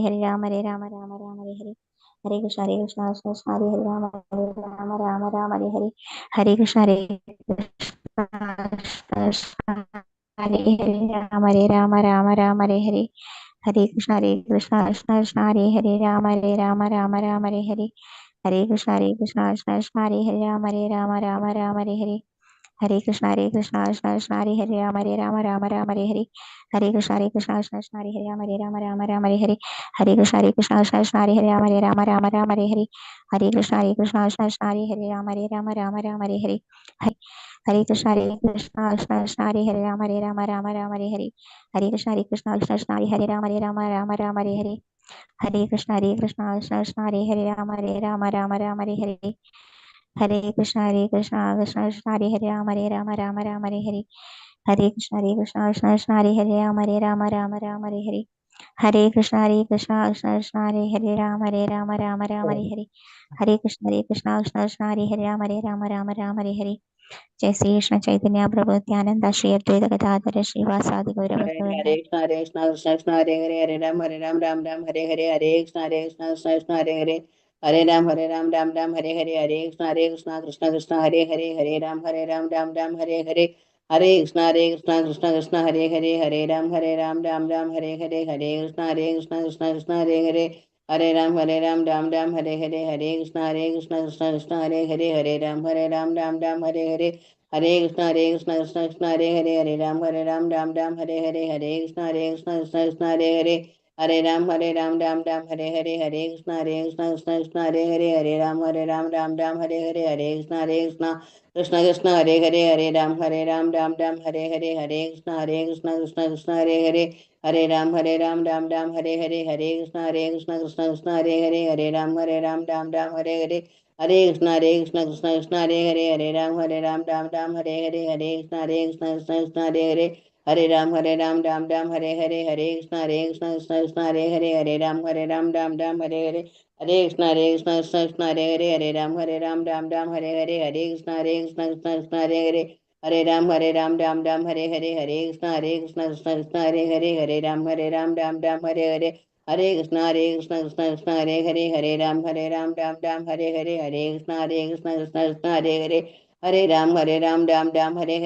हरे राम राम राम हरे हरे। हरे कृष्ण कृष्ण कृष्ण हरे राम राम हरे हरे। हरे कृष्ण कृष्ण कृष्ण हरे राम राम हरे हरे। हरे कृष्ण कृष्ण कृष्ण हरे राम राम हरे हरे। हरे कृष्ण कृष्ण कृष्ण हरे राम हरे हरे। हरे कृष्ण कृष्ण कृष्ण हरे राम हरे हरे। हरे कृष्ण कृष्ण कृष्ण हरे राम हरे हरे। हरे कृष्ण कृष्ण कृष्ण हरे राम हरे हरे। हरे कृष्ण कृष्ण कृष्ण हरे राम हरे हरे। हरे कृष्ण कृष्ण कृष्ण हरे राम हरे हरे। हरे कृष्ण कृष्ण कृष्ण हरे राम हरे हरे। हरे कृष्ण कृष्ण कृष्ण हरे राम हरे हरे। हरे कृष्ण कृष्ण कृष्ण हरे राम हरे हरे। हरे कृष्ण कृष्ण कृष्ण हरे राम हरे हरे। हरे कृष्ण कृष्ण कृष्ण हरे राम हरे हरे। हरे कृष्ण कृष्ण कृष्ण हरे राम हरे हरे। जय श्री कृष्ण चैतन्य प्रभु नित्यानंद श्री अद्वैत गदाधर श्रीवासादि गौर भक्तवृंद। हरे कृष्ण कृष्ण कृष्ण हरे हरे राम राम हरे हरे। हरे कृष्ण कृष्ण कृष्ण हरे राम राम हरे हरे। हरे कृष्ण कृष्ण कृष्ण हरे राम राम हरे हरे। हरे कृष्ण कृष्ण कृष्ण हरे राम हरे हरे। हरे कृष्ण कृष्ण कृष्ण हरे राम राम हरे हरे। हरे कृष्ण कृष्ण कृष्ण हरे राम हरे हरे। हरे कृष्ण कृष्ण कृष्ण हरे राम राम हरे हरे। हरे कृष्ण कृष्ण कृष्ण हरे राम राम हरे हरे। हरे कृष्ण कृष्ण कृष्ण हरे राम हरे हरे। हरे कृष्ण कृष्ण हरे राम हरे हरे। हरे कृष्ण कृष्ण कृष्ण हरे राम हरे हरे। हरे कृष्ण कृष्ण कृष्ण हरे राम हरे हरे। हरे कृष्ण कृष्ण कृष्ण हरे राम राम हरे हरे। हरे कृष्ण कृष्ण कृष्ण हरे राम हरे हरे। हरे कृष्ण कृष्ण कृष्ण हरे राम हरे हरे। हरे कृष्ण कृष्ण कृष्ण हरे राम हरे हरे। हरे कृष्ण कृष्ण कृष्ण हरे राम राम हरे हरे। हरे कृष्ण कृष्ण कृष्ण हरे राम हरे हरे। हरे कृष्ण कृष्ण कृष्ण हरे राम हरे हरे। हरे कृष्ण कृष्ण कृष्ण हरे राम हरे हरे। हरे कृष्ण कृष्ण कृष्ण हरे राम हरे हरे। हरे कृष्ण कृष्ण कृष्ण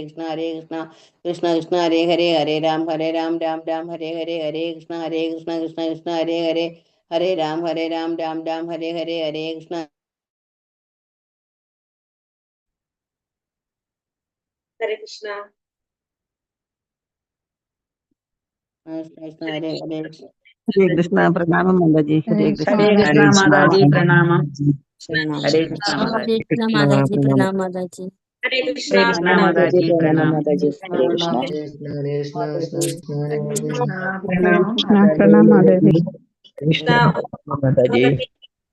हरे राम हरे हरे। हरे कृष्ण कृष्ण कृष्ण हरे राम हरे हरे। हरे कृष्ण हरे कृष्णा। कृष्ण हरे हरे। हरे कृष्णा। प्रणाम माता जी। हरे कृष्णा। हरे कृष्णा माता जी प्रणाम। प्रणाम। हरे कृष्णा माता हरे जी। कृष्णा माता जी प्रणाम माता जी। हरे हरे कृष्णा। कृष्णा माता जी प्रणाम। हरे कृष्णा हरे कृष्णा कृष्ण कृष्ण हरे हरे हरे प्रणाम कृष्णा। माता जी। प्रणाम माता जी। कृष्णा। माता जी।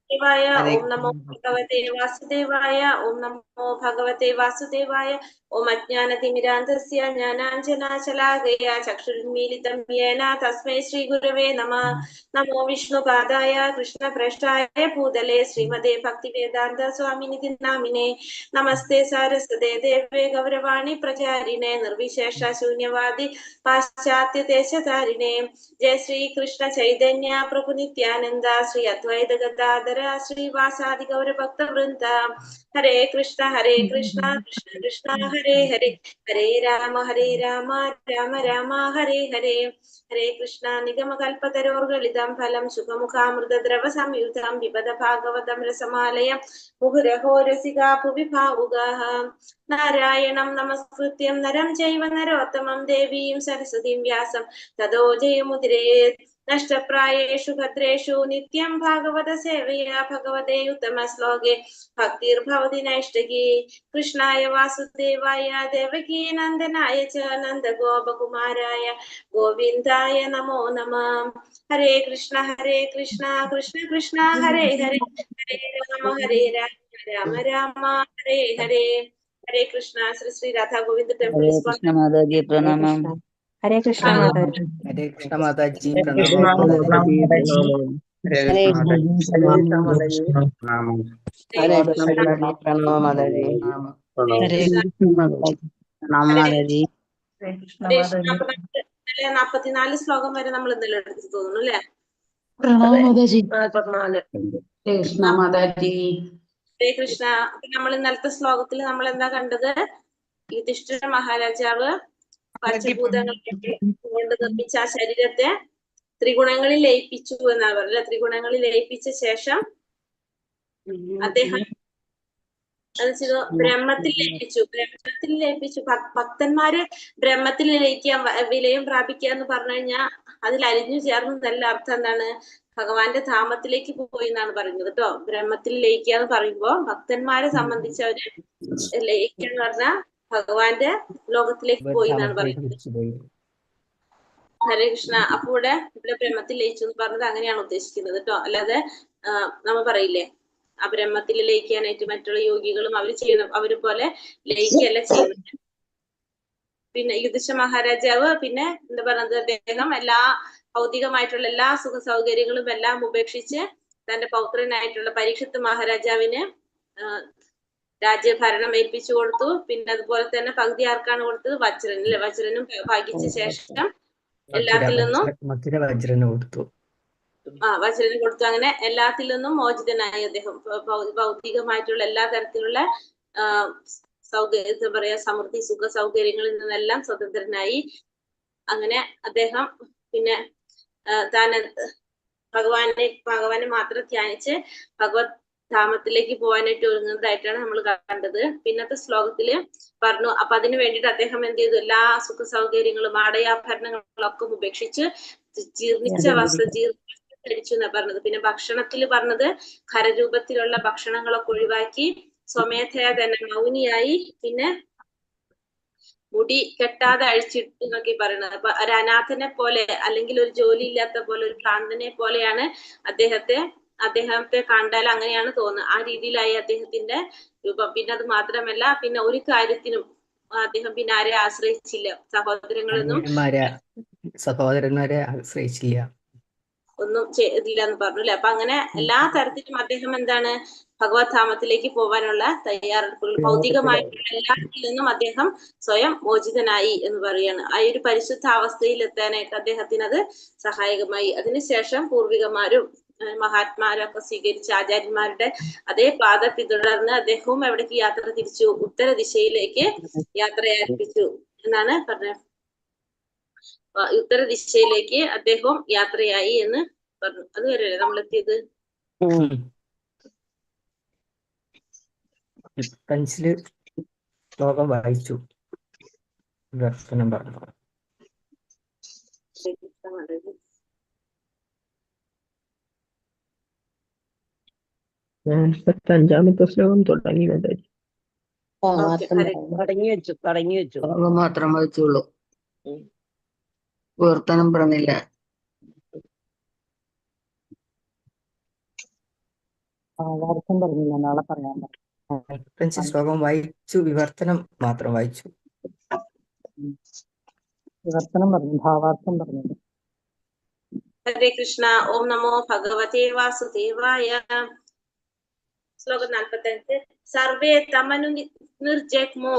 देवाय हरे ओम नमो भगवते वासुदेवाय। ओम नमो भगवते वासुदेवाय। ओम अज्ञानतिमिरान्धस्य ज्ञानाञ्जनाशलाकया चक्षुर्मीलितं येन तस्मै श्रीगुरवे नमः। नमो विष्णुपादाय कृष्णप्रेष्ठाय भूतले श्रीमते भक्तिवेदान्त स्वामिनिति नामिने। नमस्ते सारस्वते देवे गौरवाणी प्रचारिणे निर्विशेष शून्यवादी पाश्चात्य देशधारिणे। जय श्री कृष्ण चैतन्य प्रभु नित्यानंद श्री अद्वैत गदाधर श्रीवासादि गौर भक्त वृंद। हरे कृष्ण कृष्ण कृष्ण हरे हरे। हरे राम राम राम हरे हरे। हरे कृष्ण निगम कल्पतरोर्गलितं फलं सुखमुखामृत द्रव संयुतं पिबत भागवतं रसमालयं मुहुरहो रसिका भुवि भावुकाः। नारायणं नमस्कृत्यं नरं चैव नरोत्तमं देवीं सरस्वतीं व्यासं ततो जयमुदिरेत्। नष्टप्रायेषु भद्रेषु नित्यं भागवत सेवया भगवते उत्तमश्लोके भक्तिर्भवति नैष्टिकी। कृष्णाय वासुदेवाय देवकी नन्दनाय च नन्दगोपकुमाराय गोविन्दाय नमो नमः। हरे कृष्ण कृष्ण कृष्ण हरे हरे। हरे राम राम हरे हरे। हरे कृष्णा। श्री श्री राधा गोविंद टेम्पल हरे इस्कॉन। कृष्णा माता जी हरे प्रणाम। कृष्ण। हरे कृष्ण माता जी। हरे कृष्णा माता जी हरे प्रणाम। कृष्णा प्रणाम माता जी माता जी। प्रणाम। हरे हरे कृष्णा माता जी हरे कृष्णा माता जी प्रणाम। हरे हरे माता कृष्ण जी कृष्णा। प्रणाम माता जी। प्रणाम। हरे हरे कृष्णा। कृष्णा माता जी। प्रणाम हरे माता जी। ഹരേ കൃഷ്ണ. അപ്പൊ നമുക്ക് 44 ശ്ലോകം വരെ നമ്മൾ ഇന്നലെ എടുത്തു തോന്നുന്നു അല്ലെ? പ്രണാമദാജി 44. കൃഷ്ണ മാതാജി. ഹരേ കൃഷ്ണ. അപ്പൊ നമ്മൾ ഇന്നലത്തെ ശ്ലോകത്തിൽ നമ്മൾ എന്താ കണ്ടത്? യുധിഷ്ഠിര മഹാരാജാവ് പഞ്ചഭൂതങ്ങൾ കൊണ്ട് നിർമ്മിച്ച ആ ശരീരത്തെ ത്രിഗുണങ്ങളിൽ ലയിപ്പിച്ചു എന്നാണ് പറഞ്ഞത്. ത്രിഗുണങ്ങളിൽ ലയിപ്പിച്ച ശേഷം അദ്ദേഹം അത് ചെയ്തു, ബ്രഹ്മത്തിൽ ലയിപ്പിച്ചു. ഭക്തന്മാര് ബ്രഹ്മത്തിൽ ലയിക്കാൻ വിലയം പ്രാപിക്കുക എന്ന് പറഞ്ഞു കഴിഞ്ഞാൽ അതിൽ അലിഞ്ഞു ചേർന്നതല്ല. അർത്ഥം എന്താണ്? ഭഗവാന്റെ ധാമത്തിലേക്ക് പോയി എന്നാണ് പറയുന്നത് കേട്ടോ. ബ്രഹ്മത്തിൽ ലയിക്കുക എന്ന് പറയുമ്പോ ഭക്തന്മാരെ സംബന്ധിച്ച് അവര് ലയിക്കുക എന്ന് പറഞ്ഞാൽ ഭഗവാന്റെ ലോകത്തിലേക്ക് പോയി എന്നാണ് പറയുന്നത്. ഹരേ കൃഷ്ണ. അപ്പൊ ഇവിടെ ബ്രഹ്മത്തിൽ ലയിച്ചു എന്ന് പറഞ്ഞത് അങ്ങനെയാണ് ഉദ്ദേശിക്കുന്നത് കേട്ടോ. അല്ലാതെ നമ്മൾ പറയില്ലേ ആ ബ്രഹ്മത്തിൽ ലയിക്കാനായിട്ട് മറ്റുള്ള യോഗികളും അവര് പോലെ ലയിക്കല്ല ചെയ്യുന്നത്. പിന്നെ യുധിഷ്ഠിര മഹാരാജാവ് പിന്നെ എന്താ പറയുന്നത്, അദ്ദേഹം എല്ലാ ഭൗതികമായിട്ടുള്ള എല്ലാ സുഖ സൗകര്യങ്ങളും എല്ലാം ഉപേക്ഷിച്ച് തന്റെ പൗത്രനായിട്ടുള്ള പരീക്ഷിത്ത് മഹാരാജാവിന് രാജ്യഭരണം ഏൽപ്പിച്ചു കൊടുത്തു. പിന്നെ അതുപോലെ തന്നെ പകുതി ആർക്കാണ് കൊടുത്തത്? വജ്രന്. വജ്രനും ഭാഗിച്ച ശേഷം എല്ലാത്തിൽ നിന്നും വജ്രന് കൊടുത്തു. അങ്ങനെ എല്ലാത്തിൽ നിന്നും മോചിതനായി അദ്ദേഹം. ഭൗതികമായിട്ടുള്ള എല്ലാ തരത്തിലുള്ള എന്താ പറയാ സമൃദ്ധി സുഖ സൗകര്യങ്ങളിൽ നിന്നെല്ലാം സ്വതന്ത്രനായി. അങ്ങനെ അദ്ദേഹം പിന്നെ താൻ ഭഗവാനെ മാത്രം ധ്യാനിച്ച് ഭഗവത് ധാമത്തിലേക്ക് പോകാനായിട്ട് ഒരുങ്ങുന്നതായിട്ടാണ് നമ്മൾ കണ്ടത്. പിന്നത്തെ ശ്ലോകത്തില് പറഞ്ഞു. അപ്പൊ അതിന് വേണ്ടിയിട്ട് അദ്ദേഹം എന്ത് ചെയ്തു? എല്ലാ സുഖ സൗകര്യങ്ങളും ആടയാഭരണങ്ങളൊക്കെ ഉപേക്ഷിച്ച് ജീർണിച്ച വസ്ത്രം ധരിച്ചു എന്നാ പറഞ്ഞത്. പിന്നെ ഭക്ഷണത്തിൽ പറഞ്ഞത് ഖരരൂപത്തിലുള്ള ഭക്ഷണങ്ങളൊക്കെ ഒഴിവാക്കി സ്വമേധയാ തന്നെ മൗനിയായി. പിന്നെ മുടി കെട്ടാതെ അഴിച്ചിട്ടു എന്നൊക്കെ പറയുന്നത്. അപ്പൊ ഒരു അനാഥനെ പോലെ അല്ലെങ്കിൽ ഒരു ജോലി ഇല്ലാത്ത പോലെ ഒരു ഭ്രാന്തനെ പോലെയാണ് അദ്ദേഹത്തെ കണ്ടാൽ അങ്ങനെയാണ് തോന്നുന്നത്. ആ രീതിയിലായി അദ്ദേഹത്തിന്റെ രൂപം. പിന്നെ അത് മാത്രമല്ല, പിന്നെ ഒരു കാര്യത്തിനും അദ്ദേഹം പിന്നെ ആരെ ആശ്രയിച്ചില്ല. സഹോദരന്മാരെ ആശ്രയിച്ചില്ല, ഒന്നും ചെയ്തില്ല എന്ന് പറഞ്ഞു അല്ലെ. അപ്പൊ അങ്ങനെ എല്ലാ തരത്തിലും അദ്ദേഹം എന്താണ്? ഭഗവത് ധാമത്തിലേക്ക് പോകാനുള്ള തയ്യാറെടുപ്പുകൾ. ഭൗതികമായിട്ടുള്ള എല്ലാത്തിൽ നിന്നും അദ്ദേഹം സ്വയം മോചിതനായി എന്ന് പറയാണ്. ആ ഒരു പരിശുദ്ധ അവസ്ഥയിൽ എത്താനായിട്ട് അദ്ദേഹത്തിന് അത് സഹായകമായി. അതിനുശേഷം പൂർവികന്മാരും മഹാത്മാരും ഒക്കെ സ്വീകരിച്ച ആചാര്യന്മാരുടെ അതേ പാത പിന്തുടർന്ന് അദ്ദേഹവും എവിടേക്ക് യാത്ര തിരിച്ചു? ഉത്തര ദിശയിലേക്ക് യാത്ര ആരംഭിച്ചു എന്നാണ് പറഞ്ഞത്. ഉത്തര ദിശയിലേക്ക് അദ്ദേഹവും യാത്രയായി എന്ന് പറഞ്ഞു. അതുവരെയല്ലേ നമ്മളെത്തിയത്? 25 ശ്ലോകം വായിച്ചു. ദർശനം പറഞ്ഞു. 45-ാമത്തെ ശ്ലോകം തുടങ്ങി മാതാജി. തുടങ്ങി വെച്ചു. മാത്രം വായിച്ചുള്ളൂ. വിവർത്തനം പറഞ്ഞില്ല. പറഞ്ഞില്ല, നാളെ പറയാൻ. 25 ശ്ലോകം വായിച്ചു, വിവർത്തനം മാത്രം വായിച്ചു. വിവർത്തനം പറഞ്ഞു, ഭാവാർത്ഥം പറഞ്ഞു. ഹരേ കൃഷ്ണ. ഓം നമോ ഭഗവതേ വാസുദേവായ. ശ്ലോകം 45. സർവേ തമനു നിർജഗ്മോ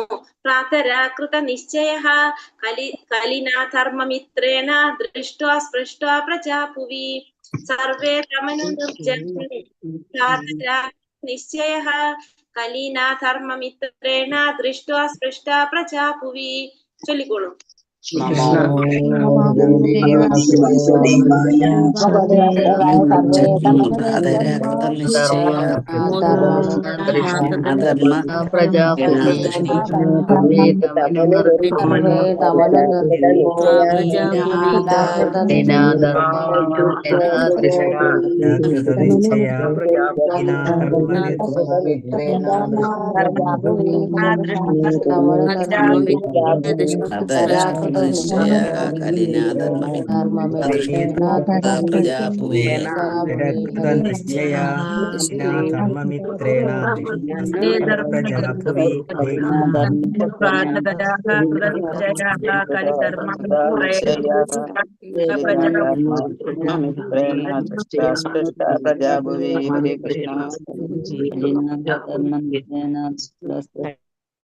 പ്രാതരാകൃത നിശ്ചയഃ കലിനാ ധർമ്മമിത്രേണ ദൃഷ്ട്വാ സ്പൃഷ്ട്വാ പ്രജാഭുവി. സർവേ തമനു നിർജഗ്മോ പ്രാതരാകൃത നിശ്ചയഃ കലിനാ ധർമ്മമിത്രേണ ദൃഷ്ട്വാ സ്പൃഷ്ട്വാ പ്രജാഭുവി. ചൊല്ലിക്കോളൂ.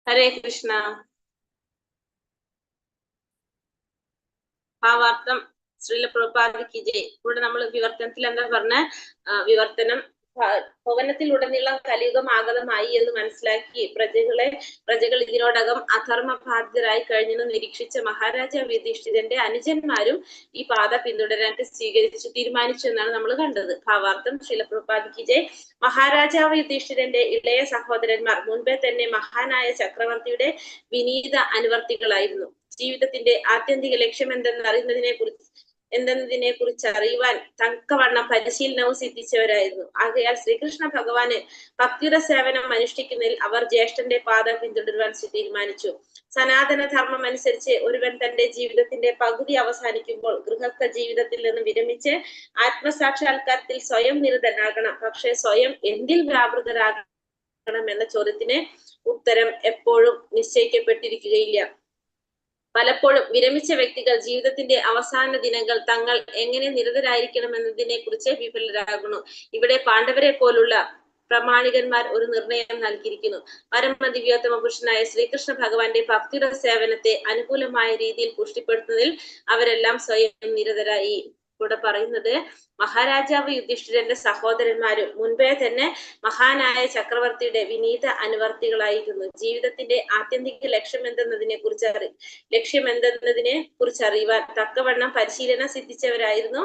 ഹരേ കൃഷ്ണ. ഭാവാർത്ഥം ശ്രീല പ്രഭുപാദിക്ക് ജയ്. ഇവിടെ നമ്മൾ വിവർത്തനത്തിൽ എന്താ പറഞ്ഞ വിവർത്തനം ഭവനത്തിലുടനീളം കലിയുഗം ആഗതമായി എന്ന് മനസ്സിലാക്കി പ്രജകൾ ഇതിനോടകം അധർമ്മ ബാധിതരായി കഴിഞ്ഞെന്ന് നിരീക്ഷിച്ച മഹാരാജാവ് യുധിഷ്ഠിരന്റെ അനുജന്മാരും ഈ പാത പിന്തുടരാനായിട്ട് തീരുമാനിച്ചു എന്നാണ് നമ്മൾ കണ്ടത്. ഭാവാർത്ഥം ശ്രീല പ്രഭുപാദിക്ക് ജയ്. മഹാരാജാവ് യുധിഷ്ഠിരന്റെ ഇളയ സഹോദരന്മാർ മുൻപേ തന്നെ മഹാനായ ചക്രവർത്തിയുടെ വിനീത അനുവർത്തികളായിരുന്നു. ജീവിതത്തിന്റെ ആത്യന്തിക ലക്ഷ്യം എന്തെന്നതിനെ കുറിച്ച് അറിയുവാൻ തക്കവണ്ണം പരിശീലനവും സിദ്ധിച്ചവരായിരുന്നു. ആകയാൽ ശ്രീകൃഷ്ണ ഭഗവാന് ഭക്തിയുടെ സേവനം അനുഷ്ഠിക്കുന്നതിൽ അവർ ജ്യേഷ്ഠന്റെ പാത പിന്തുടരുവാൻ തീരുമാനിച്ചു. സനാതന ധർമ്മം അനുസരിച്ച് ഒരുവൻ തന്റെ ജീവിതത്തിന്റെ പകുതി അവസാനിക്കുമ്പോൾ ഗൃഹസ്ഥ ജീവിതത്തിൽ നിന്ന് വിരമിച്ച് ആത്മസാക്ഷാത്കാരത്തിൽ സ്വയം നിരതനാകണം. പക്ഷെ സ്വയം എന്തിൽ വ്യാപൃതരാകണം എന്ന ചോദ്യത്തിന് ഉത്തരം എപ്പോഴും നിശ്ചയിക്കപ്പെട്ടിരിക്കുകയില്ല. പലപ്പോഴും വിരമിച്ച വ്യക്തികൾ ജീവിതത്തിന്റെ അവസാന ദിനങ്ങൾ തങ്ങൾ എങ്ങനെ നിരതരായിരിക്കണം എന്നതിനെ കുറിച്ച് വിഫലരാകുന്നു. ഇവിടെ പാണ്ഡവരെ പോലുള്ള പ്രമാണികന്മാർ ഒരു നിർണയം നൽകിയിരിക്കുന്നു. പരമദിവ്യോത്തമ പുരുഷനായ ശ്രീകൃഷ്ണ ഭഗവാന്റെ ഭക്തിയുടെ സേവനത്തെ അനുകൂലമായ രീതിയിൽ പുഷ്ടിപ്പെടുത്തുന്നതിൽ അവരെല്ലാം സ്വയം നിരതരായി. ഇവിടെ പറയുന്നത് മഹാരാജാവ് യുധിഷ്ഠിരന്റെ സഹോദരന്മാരും മുൻപേ തന്നെ മഹാനായ ചക്രവർത്തിയുടെ വിനീത അനുവർത്തികളായിരുന്നു. ജീവിതത്തിന്റെ ആത്യന്തിക ലക്ഷ്യം എന്തെന്നതിനെ കുറിച്ച് അറിയുവാൻ തക്കവണ്ണം പരിശീലനം സിദ്ധിച്ചവരായിരുന്നു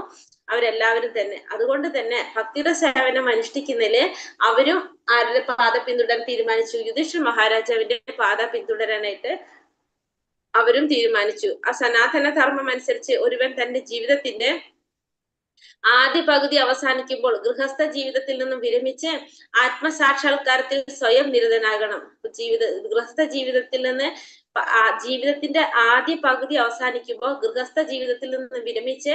അവരെല്ലാവരും തന്നെ. അതുകൊണ്ട് തന്നെ ഭക്തിയുടെ സേവനം അനുഷ്ഠിക്കുന്നതില് അവരും ആരുടെ പാത പിന്തുടരാൻ തീരുമാനിച്ചു? യുധിഷ്ഠിര മഹാരാജാവിന്റെ പാത പിന്തുടരാനായിട്ട് അവരും തീരുമാനിച്ചു. ആ സനാതന ധർമ്മം അനുസരിച്ച് ഒരുവൻ തന്റെ ജീവിതത്തിന്റെ ആദ്യ പകുതി അവസാനിക്കുമ്പോൾ ഗൃഹസ്ഥ ജീവിതത്തിൽ നിന്നും വിരമിച്ച് ആത്മസാക്ഷാത്കാരത്തിൽ സ്വയം നിരതനാകണം. ഗൃഹസ്ഥ ജീവിതത്തിൽ നിന്ന് ജീവിതത്തിന്റെ ആദ്യ പകുതി അവസാനിക്കുമ്പോൾ ഗൃഹസ്ഥ ജീവിതത്തിൽ നിന്ന് വിരമിച്ച്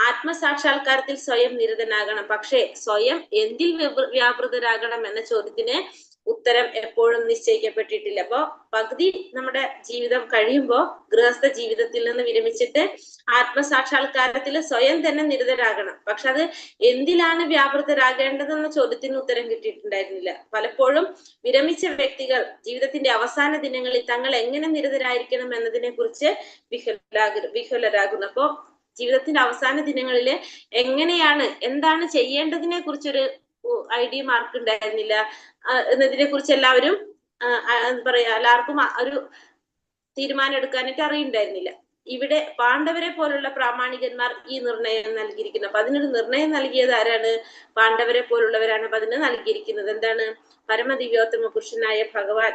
ആത്മസാക്ഷാത്കാരത്തിൽ സ്വയം നിരതനാകണം. പക്ഷെ സ്വയം എന്തിൽ വ്യാപൃതരാകണം എന്ന ചോദ്യത്തിന് ഉത്തരം എപ്പോഴും നിശ്ചയിക്കപ്പെട്ടിട്ടില്ല. അപ്പോ പകുതി നമ്മുടെ ജീവിതം കഴിയുമ്പോൾ ഗൃഹസ്ഥ ജീവിതത്തിൽ നിന്ന് വിരമിച്ചിട്ട് ആത്മസാക്ഷാത്കാരത്തിൽ സ്വയം തന്നെ നിരതരാകണം. പക്ഷെ അത് എന്തിലാണ് വ്യാപൃതരാകേണ്ടതെന്ന ചോദ്യത്തിന് ഉത്തരം കിട്ടിയിട്ടുണ്ടായിരുന്നില്ല. പലപ്പോഴും വിരമിച്ച വ്യക്തികൾ ജീവിതത്തിന്റെ അവസാന ദിനങ്ങളിൽ തങ്ങൾ എങ്ങനെ നിരതരായിരിക്കണം എന്നതിനെ കുറിച്ച് വിഹ്വലരാകുന്നു. അപ്പോ ജീവിതത്തിന്റെ അവസാന ദിനങ്ങളില് എന്താണ് ചെയ്യേണ്ടതിനെ കുറിച്ചൊരു ഐഡിയ മാർക്ക് ഉണ്ടായിരുന്നില്ല എന്നതിനെ കുറിച്ച് എല്ലാവരും എല്ലാവർക്കും ഒരു തീരുമാനം എടുക്കാനായിട്ട് അറിയുണ്ടായിരുന്നില്ല. ഇവിടെ പാണ്ഡവരെ പോലുള്ള പ്രാമാണികന്മാർ ഈ നിർണയം നൽകിയിരിക്കുന്നു. അപ്പൊ അതിനൊരു നിർണയം നൽകിയത് ആരാണ്? പാണ്ഡവരെ പോലുള്ളവരാണ്. അപ്പൊ അതിന് നൽകിയിരിക്കുന്നത് എന്താണ്? പരമദിവ്യോത്തമ പുരുഷനായ ഭഗവാൻ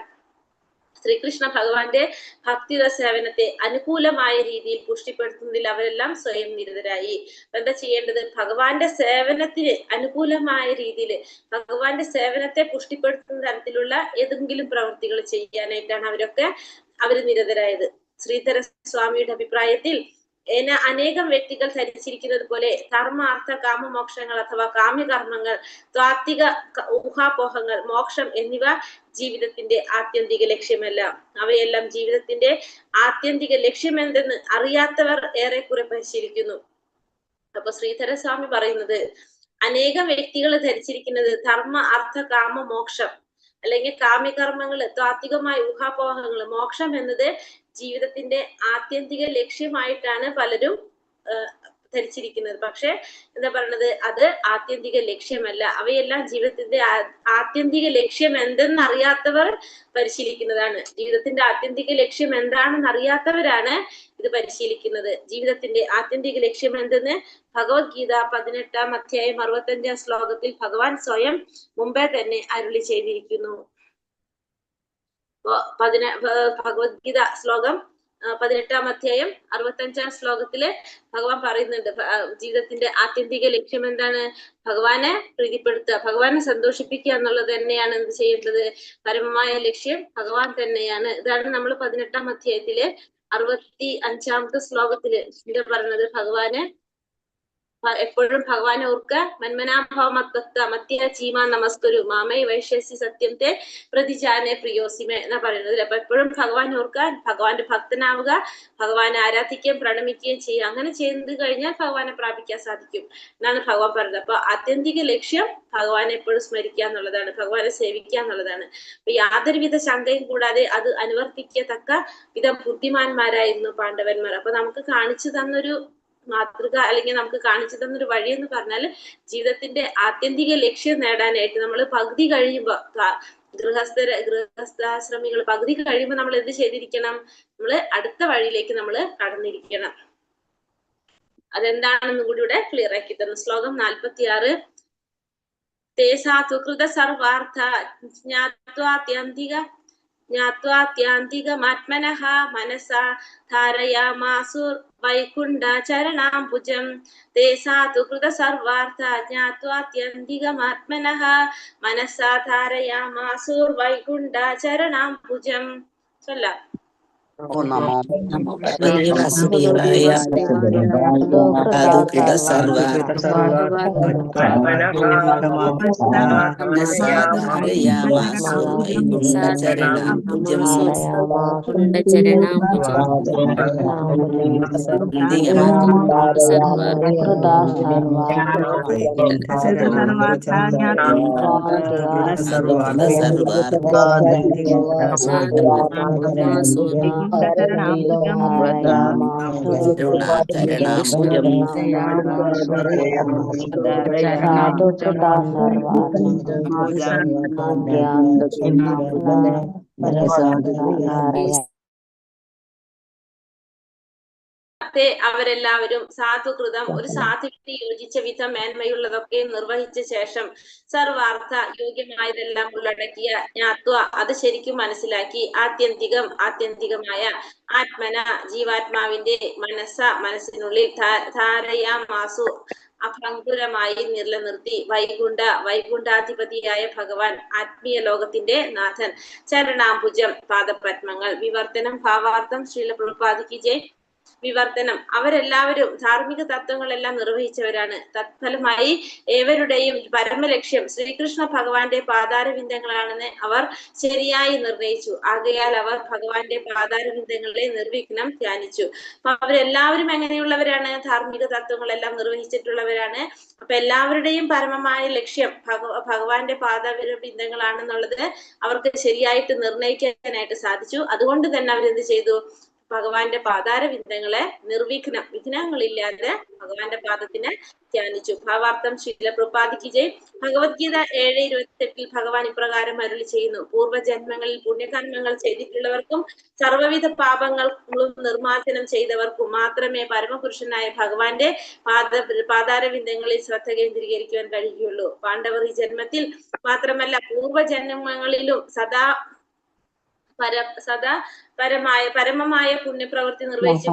ശ്രീകൃഷ്ണ ഭഗവാന്റെ ഭക്തിയുടെ സേവനത്തെ അനുകൂലമായ രീതിയിൽ പുഷ്ടിപ്പെടുത്തുന്നതിൽ അവരെല്ലാം സ്വയം നിരതരായി. എന്താ ചെയ്യേണ്ടത്? ഭഗവാന്റെ സേവനത്തിന് അനുകൂലമായ രീതിയിൽ ഭഗവാന്റെ സേവനത്തെ പുഷ്ടിപ്പെടുത്തുന്ന തരത്തിലുള്ള ഏതെങ്കിലും പ്രവൃത്തികൾ ചെയ്യാനായിട്ടാണ് അവര് നിരതരായത്. ശ്രീധര സ്വാമിയുടെ അഭിപ്രായത്തിൽ അനേകം വ്യക്തികൾ ധരിച്ചിരിക്കുന്നത് പോലെ ധർമ്മ അർത്ഥ കാമമോക്ഷങ്ങൾ അഥവാ കാമ്യകർമ്മങ്ങൾ, ത്വാത്വിക ഊഹാപോഹങ്ങൾ, മോക്ഷം എന്നിവ ജീവിതത്തിന്റെ ആത്യന്തിക ലക്ഷ്യമല്ല. അവയെല്ലാം ജീവിതത്തിന്റെ ആത്യന്തിക ലക്ഷ്യം എന്തെന്ന് അറിയാത്തവർ ഏറെക്കുറെ പരിശീലിക്കുന്നു. അപ്പൊ ശ്രീധരസ്വാമി പറയുന്നത് അനേകം വ്യക്തികൾ ധരിച്ചിരിക്കുന്നത് ധർമ്മ അർത്ഥ കാമ മോക്ഷം അല്ലെങ്കിൽ കാമ്യകർമ്മങ്ങള്, ത്വാത്വികമായ ഊഹാപോഹങ്ങൾ, മോക്ഷം എന്നത് ജീവിതത്തിന്റെ ആത്യന്തിക ലക്ഷ്യമായിട്ടാണ് പലരും ധരിച്ചിരിക്കുന്നത്. പക്ഷെ എന്താ പറയണത്? അത് ആത്യന്തിക ലക്ഷ്യമല്ല. അവയെല്ലാം ജീവിതത്തിന്റെ ആത്യന്തിക ലക്ഷ്യം എന്തെന്ന് അറിയാത്തവർ പരിശീലിക്കുന്നതാണ്. ജീവിതത്തിന്റെ ആത്യന്തിക ലക്ഷ്യം എന്താണെന്ന് അറിയാത്തവരാണ് ഇത് പരിശീലിക്കുന്നത്. ജീവിതത്തിന്റെ ആത്യന്തിക ലക്ഷ്യം എന്തെന്ന് ഭഗവത്ഗീത 18-ാം അധ്യായം 65-ാം ശ്ലോകത്തിൽ ഭഗവാൻ സ്വയം മുമ്പേ തന്നെ അരുളി ചെയ്തിരിക്കുന്നു. ഭഗവത്ഗീത ശ്ലോകം 18-ാം അധ്യായം 65-ാം ശ്ലോകത്തില് ഭഗവാൻ പറയുന്നുണ്ട് ജീവിതത്തിന്റെ ആത്യന്തിക ലക്ഷ്യം എന്താണ്? ഭഗവാനെ പ്രീതിപ്പെടുത്തുക, ഭഗവാനെ സന്തോഷിപ്പിക്കുക എന്നുള്ളത് തന്നെയാണ് എന്ത് ചെയ്യേണ്ടത്? പരമമായ ലക്ഷ്യം ഭഗവാൻ തന്നെയാണ്. ഇതാണ് നമ്മൾ 18-ാം അധ്യായത്തില് 65-ാമത്തെ ശ്ലോകത്തില് എന്താ പറയുന്നത്? ഭഗവാനെ എപ്പോഴും ഭഗവാനെ ഓർക്കുക. മന്മനാഭവമത്വത്ത മത്യ ചീമാ നമസ്കരു മാമേ വൈശ്യസി സത്യത്തെ പ്രതിജാനെ പ്രിയോസിമേ എന്നാ പറയുന്നത്. അപ്പൊ എപ്പോഴും ഭഗവാൻ ഓർക്കുക, ഭഗവാന്റെ ഭക്തനാവുക, ഭഗവാനെ ആരാധിക്കുകയും പ്രണമിക്കുകയും ചെയ്യുക. അങ്ങനെ ചെയ്ത് കഴിഞ്ഞാൽ ഭഗവാനെ പ്രാപിക്കാൻ സാധിക്കും എന്നാണ് ഭഗവാൻ പറയുന്നത്. അപ്പൊ ആത്യന്തിക ലക്ഷ്യം ഭഗവാനെ എപ്പോഴും സ്മരിക്കുക എന്നുള്ളതാണ്, ഭഗവാനെ സേവിക്കുക എന്നുള്ളതാണ്. അപ്പൊ യാതൊരുവിധ ശങ്കയും കൂടാതെ അത് അനുവർത്തിക്കത്തക്ക വിധം ബുദ്ധിമാന്മാരായിരുന്നു പാണ്ഡവന്മാർ. അപ്പൊ നമുക്ക് കാണിച്ചു തന്നൊരു മാതൃക അല്ലെങ്കിൽ നമുക്ക് കാണിച്ചു തന്നൊരു വഴി എന്ന് പറഞ്ഞാൽ ജീവിതത്തിന്റെ ആത്യന്തിക ലക്ഷ്യം നേടാനായിട്ട് നമ്മൾ പകുതി കഴിയുമ്പോ ഗൃഹസ്ഥാശ്രമികൾ പകുതി കഴിയുമ്പോൾ നമ്മൾ എന്ത് ചെയ്തിരിക്കണം? നമ്മൾ അടുത്ത വഴിയിലേക്ക് നമ്മൾ കടന്നിരിക്കണം. അതെന്താണെന്ന് കൂടി ഇവിടെ ക്ലിയർ ആക്കി തന്നു. ശ്ലോകം 46. തേസാതുകൃത സർവാർത്ഥ ജ്ഞാത്വാത്യന്തികമാത്മനഃ മനസാ ധാരയാമാസു വൈകുണ്ഠചരണാംബുജം. തേസാതുകൃത സർവാർത്ഥ ജ്ഞാത്വാത്യന്തികമാത്മനഃ മനസാ ധാരയാമാസു വൈകുണ്ഠചരണാംബുജം. ചൊല്ലാം. ഓം നമോ നമോ ഭഗവതേ വാസുദേവായ. സാധുകൃത സർവാർത്ഥ വൈകുണ്ഠചരണാംബുജം. അവരെല്ലാവരും സാധുകൃതം ഒരു സാധുവിന് യോജിച്ച വിധം മേന്മയുള്ളതൊക്കെ നിർവഹിച്ച ശേഷം സർവാർത്ഥ യോഗ്യമായതെല്ലാം ഉള്ളടക്കിയ ജ്ഞാത്വ അത് ശരിക്കും മനസ്സിലാക്കി ആത്യന്തികമായ ആത്മന ജീവാത്മാവിന്റെ മനസ്സിനുള്ളിൽ ധാരയാമാസു അഭംഗുരമായി നിലനിർത്തി വൈകുണ്ഠാധിപതിയായ ഭഗവാൻ ആത്മീയ ലോകത്തിന്റെ നാഥൻ ചരണാംബുജം പാദപത്മങ്ങൾ. വിവർത്തനം ഭാവാർത്ഥം ശ്രീല പ്രഭുപാദിക്ക് ജയ്. വിവർത്തനം അവരെല്ലാവരും ധാർമ്മിക തത്വങ്ങളെല്ലാം നിർവഹിച്ചവരാണ്. തത്ഫലമായി ഏവരുടെയും പരമലക്ഷ്യം ശ്രീകൃഷ്ണ ഭഗവാന്റെ പാതാരവിന്ദങ്ങളാണെന്ന് അവർ ശരിയായി നിർണയിച്ചു. ആകയാൽ അവർ ഭഗവാന്റെ പാതാരവിന്ദങ്ങളെ നിർവിഘ്നം ധ്യാനിച്ചു. അപ്പൊ അവരെല്ലാവരും എങ്ങനെയുള്ളവരാണ്? ധാർമ്മിക തത്വങ്ങളെല്ലാം നിർവഹിച്ചിട്ടുള്ളവരാണ്. അപ്പൊ എല്ലാവരുടെയും പരമമായ ലക്ഷ്യം ഭഗവാന്റെ പാതാരവിന്ദങ്ങളാണെന്നുള്ളത് അവർക്ക് ശരിയായിട്ട് നിർണയിക്കാനായിട്ട് സാധിച്ചു. അതുകൊണ്ട് തന്നെ അവരെന്ത് ചെയ്തു? ഭഗവാന്റെ പാതാരവിന്ദങ്ങളെ വിഘ്നങ്ങളില്ലാതെ ഭഗവാന്റെ പാദത്തിനെ ധ്യാനിച്ചു. ഭാവാർത്ഥം ശ്രീല പ്രഭുപാദിക്ക് ജയ്. ഭഗവത്ഗീത 7:28 ഭഗവാൻ ഇപ്രകാരം അരുളി ചെയ്യുന്നു: പൂർവ്വജന്മങ്ങളിൽ പുണ്യകർമ്മങ്ങൾ ചെയ്തിട്ടുള്ളവർക്കും സർവ്വവിധ പാപങ്ങളും നിർമ്മാർജ്ജനം ചെയ്തവർക്കും മാത്രമേ പരമപുരുഷനായ ഭഗവാന്റെ പാതാരവിന്ദങ്ങളിൽ ശ്രദ്ധ കേന്ദ്രീകരിക്കുവാൻ കഴിയുകയുള്ളൂ. പാണ്ഡവർ ഈ ജന്മത്തിൽ മാത്രമല്ല പൂർവ്വജന്മങ്ങളിലും പരമമായ പുണ്യപ്രവൃത്തി നിർവഹിച്ചു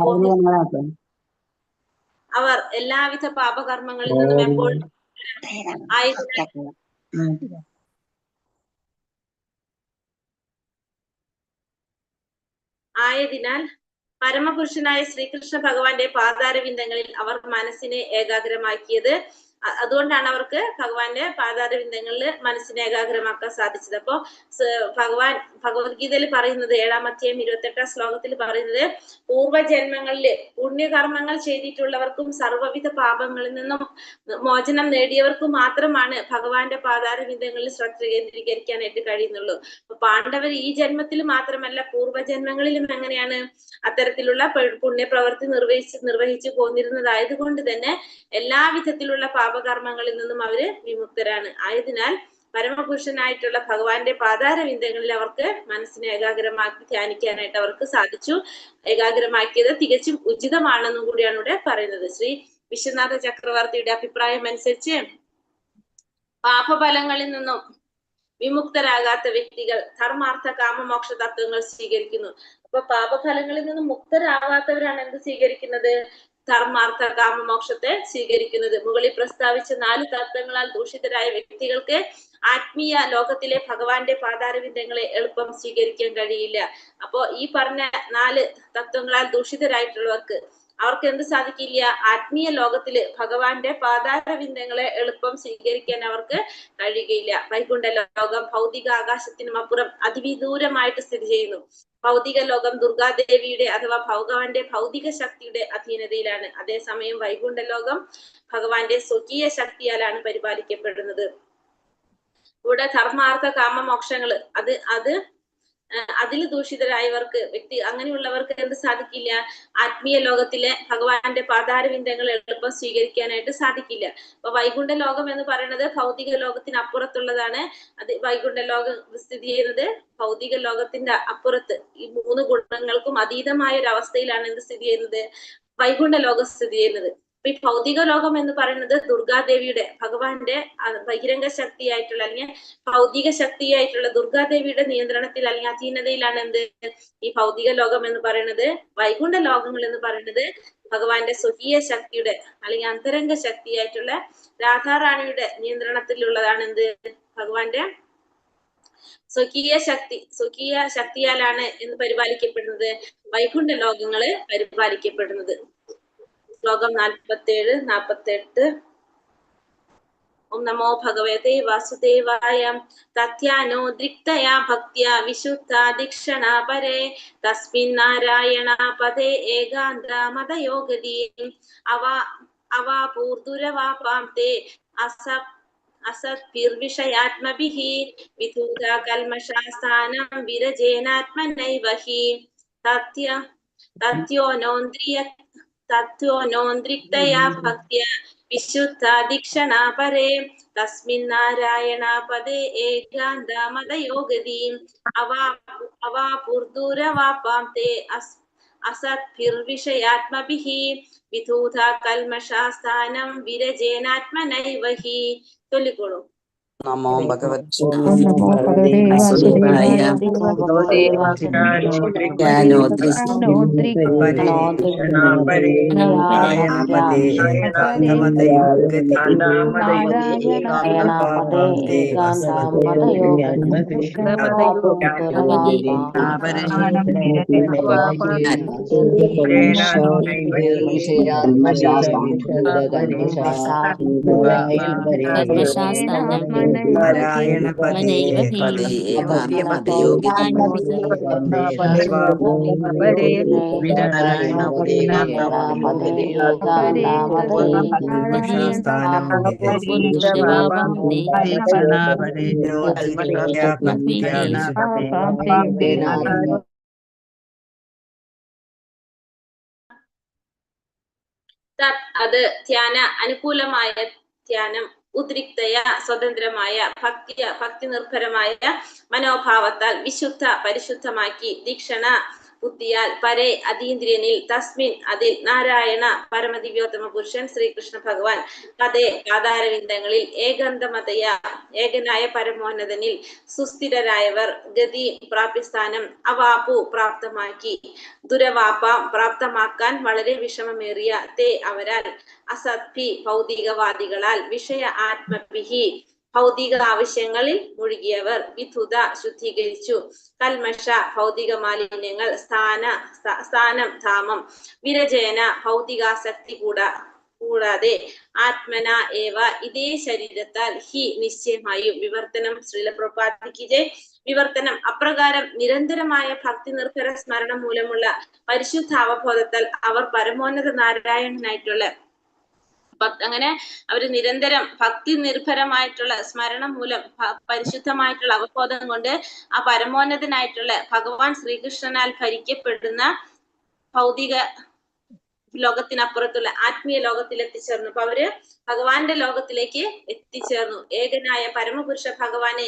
അവർ എല്ലാവിധ പാപകർമ്മങ്ങളിൽ നിന്നും എപ്പോഴും ആയതിനാൽ പരമപുരുഷനായ ശ്രീകൃഷ്ണ ഭഗവാന്റെ പാതാരവിന്ദങ്ങളിൽ അവർ മനസ്സിനെ ഏകാഗ്രമാക്കിയത്. അതുകൊണ്ടാണ് അവർക്ക് ഭഗവാന്റെ പാതാരവിന്ദങ്ങളിൽ മനസ്സിനെ ഏകാഗ്രമാക്കാൻ സാധിച്ചത്. അപ്പോ ഭഗവത്ഗീതയിൽ പറയുന്നത് 7-28 ശ്ലോകത്തിൽ പറയുന്നത് പൂർവ്വജന്മങ്ങളില് പുണ്യകർമ്മങ്ങൾ ചെയ്തിട്ടുള്ളവർക്കും സർവ്വവിധ പാപങ്ങളിൽ നിന്നും മോചനം നേടിയവർക്കും മാത്രമാണ് ഭഗവാന്റെ പാതാരവിന്ദങ്ങളിൽ ശ്രദ്ധ കേന്ദ്രീകരിക്കാനായിട്ട് കഴിയുന്നുള്ളൂ. അപ്പൊ പാണ്ഡവർ ഈ ജന്മത്തിൽ മാത്രമല്ല പൂർവ്വജന്മങ്ങളിലും എങ്ങനെയാണ് അത്തരത്തിലുള്ള പുണ്യപ്രവൃത്തി നിർവഹിച്ചു പോന്നിരുന്നതായത് കൊണ്ട് തന്നെ എല്ലാവിധത്തിലുള്ള പാപകർമ്മങ്ങളിൽ നിന്നും അവര് വിമുക്തരാണ്. ആയതിനാൽ പരമപുരുഷനായിട്ടുള്ള ഭഗവാന്റെ പാതാരവിന്ദങ്ങളിൽ അവർക്ക് മനസ്സിനെ ഏകാഗ്രമാക്കി ധ്യാനിക്കാനായിട്ട് അവർക്ക് സാധിച്ചു. ഏകാഗ്രമാക്കിയത് തികച്ചും ഉചിതമാണെന്നും കൂടിയാണ് ഇവിടെ പറയുന്നത്. ശ്രീ വിശ്വനാഥ ചക്രവർത്തിയുടെ അഭിപ്രായം അനുസരിച്ച് പാപഫലങ്ങളിൽ നിന്നും വിമുക്തരാകാത്ത വ്യക്തികൾ ധർമാർത്ഥ കാമമോക്ഷ തത്വങ്ങൾ സ്വീകരിക്കുന്നു. അപ്പൊ പാപഫലങ്ങളിൽ നിന്നും മുക്തരാകാത്തവരാണ് എന്ത് സ്വീകരിക്കുന്നത്? ധർമാർത്ഥ കാമമോക്ഷത്തെ സ്വീകരിക്കുന്നത്. മുകളിൽ പ്രസ്താവിച്ച 4 തത്വങ്ങളാൽ ദൂഷിതരായ വ്യക്തികൾക്ക് ആത്മീയ ലോകത്തിലെ ഭഗവാന്റെ പാതാരവിന്ദങ്ങളെ എളുപ്പം സ്വീകരിക്കാൻ കഴിയില്ല. അപ്പോ ഈ പറഞ്ഞ 4 തത്വങ്ങളാൽ ദൂഷിതരായിട്ടുള്ളവർക്ക് അവർക്ക് എന്ത് സാധിക്കില്ല? ആത്മീയ ലോകത്തില് ഭഗവാന്റെ പാതാരവിന്ദങ്ങളെ എളുപ്പം സ്വീകരിക്കാൻ അവർക്ക് കഴിയുകയില്ല. വൈകുണ്ഠ ലോകം ഭൗതിക ആകാശത്തിനും അപ്പുറം അതിവിദൂരമായിട്ട് സ്ഥിതി ചെയ്യുന്നു. ഭൗതിക ലോകം ദുർഗാദേവിയുടെ അഥവാ ഭഗവാന്റെ ഭൗതിക ശക്തിയുടെ അധീനതയിലാണ്. അതേസമയം വൈകുണ്ഠ ലോകം ഭഗവാന്റെ സ്വകീയ ശക്തിയാലാണ് പരിപാലിക്കപ്പെടുന്നത്. ഇവിടെ ധർമാർത്ഥ കാമ മോക്ഷങ്ങള് അതിൽ ദൂഷിതരായവർക്ക് അങ്ങനെയുള്ളവർക്ക് എന്ത് സാധിക്കില്ല? ആത്മീയ ലോകത്തിലെ ഭഗവാന്റെ പാതാരവിന്ദങ്ങൾ എളുപ്പം സ്വീകരിക്കാനായിട്ട് സാധിക്കില്ല. അപ്പൊ വൈകുണ്ഠ ലോകം എന്ന് പറയുന്നത് ഭൗതിക ലോകത്തിന് അപ്പുറത്തുള്ളതാണ്. അത് വൈകുണ്ഠ ലോകം സ്ഥിതി ചെയ്യുന്നത് ഭൗതിക ലോകത്തിന്റെ അപ്പുറത്ത്. ഈ 3 ഗുണങ്ങൾക്കും അതീതമായ ഒരു അവസ്ഥയിലാണ് എന്ത് സ്ഥിതി ചെയ്യുന്നത്? വൈകുണ്ഠ ലോകം സ്ഥിതി ചെയ്യുന്നത്. അപ്പൊ ഈ ഭൗതിക ലോകം എന്ന് പറയുന്നത് ദുർഗാദേവിയുടെ ഭഗവാന്റെ ബഹിരംഗ ശക്തിയായിട്ടുള്ള അല്ലെങ്കിൽ ഭൗതിക ശക്തിയായിട്ടുള്ള ദുർഗാദേവിയുടെ നിയന്ത്രണത്തിൽ അല്ലെങ്കിൽ അധീനതയിലാണ് എന്ത് ഈ ഭൗതിക ലോകം എന്ന് പറയുന്നത്. വൈകുണ്ഠ ലോകങ്ങൾ എന്ന് പറയുന്നത് ഭഗവാന്റെ സ്വകീയ ശക്തിയുടെ അല്ലെങ്കിൽ അന്തരംഗ ശക്തിയായിട്ടുള്ള രാധാറാണിയുടെ നിയന്ത്രണത്തിലുള്ളതാണ്. എന്ത് ഭഗവാന്റെ സ്വകീയ ശക്തിയാലാണ് എന്ന് പരിപാലിക്കപ്പെടുന്നത് വൈകുണ്ഠ ലോകങ്ങള് പരിപാലിക്കപ്പെടുന്നത്. ശ്ലോകം 47-48. ഓം നമോ ഭഗവതേ വാസുദേവായ. തത്യാനോ ദൃക്തയാ ഭക്ത്യാ വിശുദ്ധ ദീക്ഷണാ പരേ തസ്മിൻ നാരായണ പദേ ഏകാന്ത മതയോഗതി അവാപൂർദുരവാപാം തേ അസത്ഭിർവിഷയാത്മഭിഃ വിധൂത കൽമഷാസ്ഥാനം വിരജേനാത്മനൈവ ഹി തത്യോനോന്ദ്രിക്തയാ ഭക്ത്യാ വിശുദ്ധ ദീക്ഷണാ പരേ തസ്മിൻ നാരായണ പദേ ഏകാന്ത മതയോഗതി അവാപൂർദുരവാപാം തേ അസത്ഭിർവിഷയാത്മഭിഃ വിധൂത കൽമഷാസ്ഥാനം വിരജേനാത്മനൈവ ഹി. ചൊല്ലിക്കോളൂ. നമോ ഭഗവതേ വാസുദേവായ. ജ്ഞാനോ നാരായണ പദേ അത് ധ്യാന അനുകൂലമായ ധ്യാനം, ഉദ്രിക്തയ സ്വതന്ത്രമായ ഭക്തി നിർഭരമായ മനോഭാവത്താൽ വിശുദ്ധ പരിശുദ്ധമാക്കി ദീക്ഷണ ബുദ്ധിയാൽ പരേ അതീന്ദ്രിയനിൽ തസ്മിൻ അതിൽ നാരായണ പരമദിവ്യോത്തമ പുരുഷൻ ശ്രീകൃഷ്ണ ഭഗവാൻ പദേ പാതാരവിന്ദങ്ങളിൽ ഏകനായ പരമോന്നതനിൽ സുസ്ഥിരരായവർ ഗതി പ്രാപ്യസ്ഥാനം അവാപു പ്രാപ്തമാക്കി ദുരവാപാം പ്രാപ്തമാക്കാൻ വളരെ വിഷമമേറിയ തേ അവരാൽ അസത്ഭി ഭൗതികവാദികളാൽ വിഷയ ആത്മഭിഹി ഭൗതിക ആവശ്യങ്ങളിൽ മുഴുകിയവർ വിധുത ശുദ്ധീകരിച്ചു കൽമഷ ഭൗതിക മാലിന്യങ്ങൾ സ്ഥാനം ധാമം വിരജേന ഭൗതികാസക്തി കൂടാതെ ആത്മന ഏവ ഇതേ ശരീരത്താൽ ഹി നിശ്ചയമായും വിവർത്തനം. ശ്രീല പ്രഭാതിക്ക് വിവർത്തനം അപ്രകാരം നിരന്തരമായ ഭക്തി നിർഭര സ്മരണം മൂലമുള്ള പരിശുദ്ധ അവബോധത്താൽ അവർ പരമോന്നത നാരായണനായിട്ടുള്ള അങ്ങനെ അവര് നിരന്തരം ഭക്തി നിർഭരമായിട്ടുള്ള സ്മരണം മൂലം പരിശുദ്ധമായിട്ടുള്ള അവബോധം കൊണ്ട് ആ പരമോന്നതനായിട്ടുള്ള ഭഗവാൻ ശ്രീകൃഷ്ണനാൽ ഭരിക്കപ്പെടുന്ന ഭൗതിക ലോകത്തിനപ്പുറത്തുള്ള ആത്മീയ ലോകത്തിൽ എത്തിച്ചേർന്നു. അപ്പൊ അവര് ഭഗവാന്റെ ലോകത്തിലേക്ക് എത്തിച്ചേർന്നു. ഏകനായ പരമപുരുഷ ഭഗവാനെ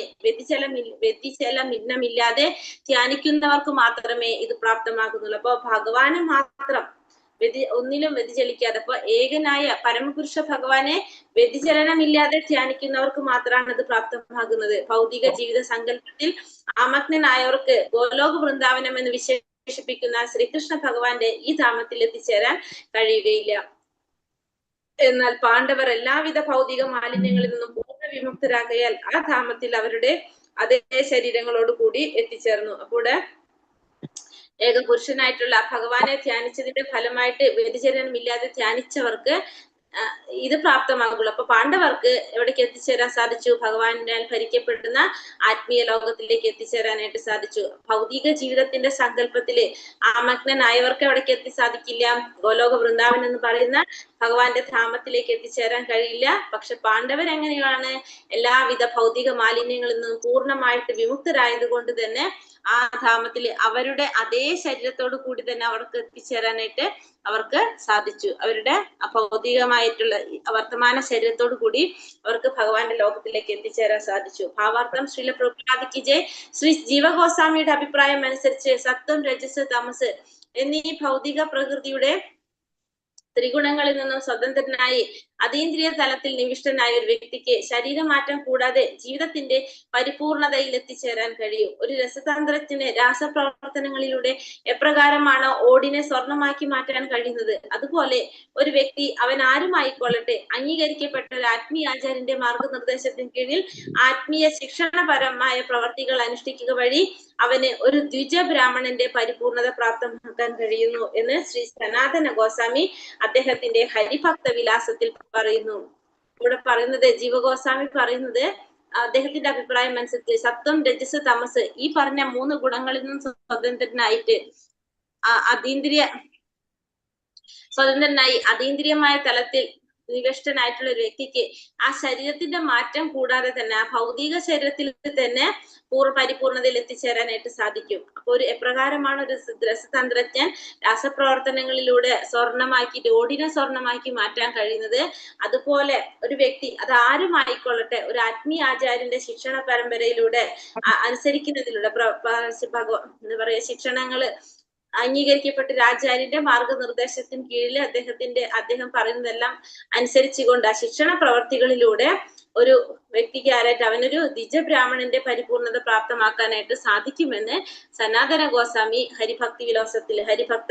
വ്യതിചലമില്ലാതെ ധ്യാനിക്കുന്നവർക്ക് മാത്രമേ ഇത് പ്രാപ്തമാകുന്നുള്ളൂ. അപ്പൊ ഭഗവാനെ മാത്രം ഒന്നിലും വ്യതിചലിക്കാതെ, അപ്പൊ ഏകനായ പരമപുരുഷ ഭഗവാനെ വ്യതിചലനമില്ലാതെ ധ്യാനിക്കുന്നവർക്ക് മാത്രമാണ് ഇത് പ്രാപ്തമാകുന്നത്. ഭൗതിക ജീവിത സങ്കല്പത്തിൽ ആമഗ്നനായവർക്ക് ഗോലോക വൃന്ദാവനം എന്ന് വിശേഷിപ്പിക്കുന്ന ശ്രീകൃഷ്ണ ഭഗവാന്റെ ഈ ധാമത്തിൽ എത്തിച്ചേരാൻ കഴിയുകയില്ല. എന്നാൽ പാണ്ഡവർ എല്ലാവിധ ഭൗതിക മാലിന്യങ്ങളിൽ നിന്നും പൂർണ്ണ വിമുക്തരാകയാൽ ആ ധാമത്തിൽ അവരുടെ അതേ ശരീരങ്ങളോട് കൂടി എത്തിച്ചേർന്നു. അപ്പോൾ ഏകപുരുഷനായിട്ടുള്ള ഭഗവാനെ ധ്യാനിച്ചതിന്റെ ഫലമായിട്ട് വ്യതിചലനമില്ലാതെ ധ്യാനിച്ചവർക്ക് ഇത് പ്രാപ്തമാകുള്ളൂ. അപ്പൊ പാണ്ഡവർക്ക് എവിടേക്ക് എത്തിച്ചേരാൻ സാധിച്ചു? ഭഗവാനാൽ ഭരിക്കപ്പെടുന്ന ആത്മീയ ലോകത്തിലേക്ക് എത്തിച്ചേരാനായിട്ട് സാധിച്ചു. ഭൗതിക ജീവിതത്തിന്റെ സങ്കല്പത്തില് ആമഗ്നനായവർക്ക് എവിടേക്ക് എത്തി സാധിക്കില്ല? ഗോലോക വൃന്ദാവൻ എന്ന് പറയുന്ന ഭഗവാന്റെ ധാമത്തിലേക്ക് എത്തിച്ചേരാൻ കഴിയില്ല. പക്ഷെ പാണ്ഡവർ എങ്ങനെയാണ്? എല്ലാവിധ ഭൗതിക മാലിന്യങ്ങളിൽ നിന്നും പൂർണ്ണമായിട്ട് വിമുക്തരായത് കൊണ്ട് തന്നെ ആ ധാമത്തില് അവരുടെ അതേ ശരീരത്തോടു കൂടി തന്നെ അവർക്ക് എത്തിച്ചേരാനായിട്ട് അവർക്ക് സാധിച്ചു. അവരുടെ ഭൗതികമായിട്ടുള്ള വർത്തമാന ശരീരത്തോടു കൂടി അവർക്ക് ഭഗവാന്റെ ലോകത്തിലേക്ക് എത്തിച്ചേരാൻ സാധിച്ചു. ഭാവാർത്ഥം ശ്രീല പ്രഭുപാദിക്ക് ജയ്. ശ്രീ ജീവഗോസ്വാമിയുടെ അഭിപ്രായം അനുസരിച്ച് സത്വം, രജസ്, തമസ് എന്നീ ഭൗതിക പ്രകൃതിയുടെ ത്രിഗുണങ്ങളിൽ നിന്നും സ്വതന്ത്രനായി അതീന്ദ്രിയ തലത്തിൽ നിവിഷ്ടനായ ഒരു വ്യക്തിക്ക് ശരീരമാറ്റം കൂടാതെ ജീവിതത്തിന്റെ പരിപൂർണതയിൽ എത്തിച്ചേരാൻ കഴിയും. ഒരു രസതന്ത്രജ്ഞന് രാസപ്രവർത്തനങ്ങളിലൂടെ എപ്രകാരമാണ് ഓടിനെ സ്വർണമാക്കി മാറ്റാൻ കഴിയുന്നത്, അതുപോലെ ഒരു വ്യക്തി അവൻ ആരുമായിക്കൊള്ളട്ടെ അംഗീകരിക്കപ്പെട്ട ഒരു ആത്മീയാചാര്യന്റെ മാർഗനിർദ്ദേശത്തിന് കീഴിൽ ആത്മീയ ശിക്ഷണപരമായ പ്രവർത്തികൾ അനുഷ്ഠിക്കുക വഴി അവന് ഒരു ദ്വിജ ബ്രാഹ്മണന്റെ പരിപൂർണത പ്രാപ്തമാക്കാൻ കഴിയുന്നു എന്ന് ശ്രീ സനാതന ഗോസ്വാമി അദ്ദേഹത്തിന്റെ ഹരിഭക്ത വിലാസത്തിൽ പറയുന്നു. ഇവിടെ പറയുന്നത്, ജീവഗോസ്വാമി പറയുന്നത്, അദ്ദേഹത്തിന്റെ അഭിപ്രായം അനുസരിച്ച് സത്വം, രജസ്, തമസ് ഈ പറഞ്ഞ 3 ഗുണങ്ങളിൽ നിന്നും സ്വതന്ത്രനായി അതീന്ദ്രിയമായ തലത്തിൽ നിവിഷ്ടനായിട്ടുള്ള ഒരു വ്യക്തിക്ക് ആ ശരീരത്തിന്റെ മാറ്റം കൂടാതെ തന്നെ ആ ഭൗതിക ശരീരത്തിൽ തന്നെ പരിപൂർണതയിൽ എത്തിച്ചേരാനായിട്ട് സാധിക്കും. അപ്പൊ ഒരു എപ്രകാരമാണ് ഒരു രസതന്ത്രജ്ഞൻ രാസപ്രവർത്തനങ്ങളിലൂടെ സ്വർണമാക്കിയിട്ട് ഓടിനെ സ്വർണമാക്കി മാറ്റാൻ കഴിയുന്നത്, അതുപോലെ ഒരു വ്യക്തി അത് ആരുമായിക്കൊള്ളട്ടെ ഒരു ആത്മീയ ആചാര്യന്റെ ശിക്ഷണ പരമ്പരയിലൂടെ അനുസരിക്കുന്നതിലൂടെ എന്താ പറയാ ശിക്ഷണങ്ങള് അംഗീകരിക്കപ്പെട്ട ആചാര്യന്റെ മാർഗനിർദ്ദേശത്തിന് കീഴിൽ അദ്ദേഹം പറയുന്നതെല്ലാം അനുസരിച്ചുകൊണ്ട് ആ ശിക്ഷണ പ്രവർത്തികളിലൂടെ ഒരു വ്യക്തിക്ക് ആരായിട്ട് അവനൊരു ദ്വിജ ബ്രാഹ്മണന്റെ പരിപൂർണത പ്രാപ്തമാക്കാനായിട്ട് സാധിക്കുമെന്ന് സനാതന ഗോസ്വാമി ഹരിഭക്ത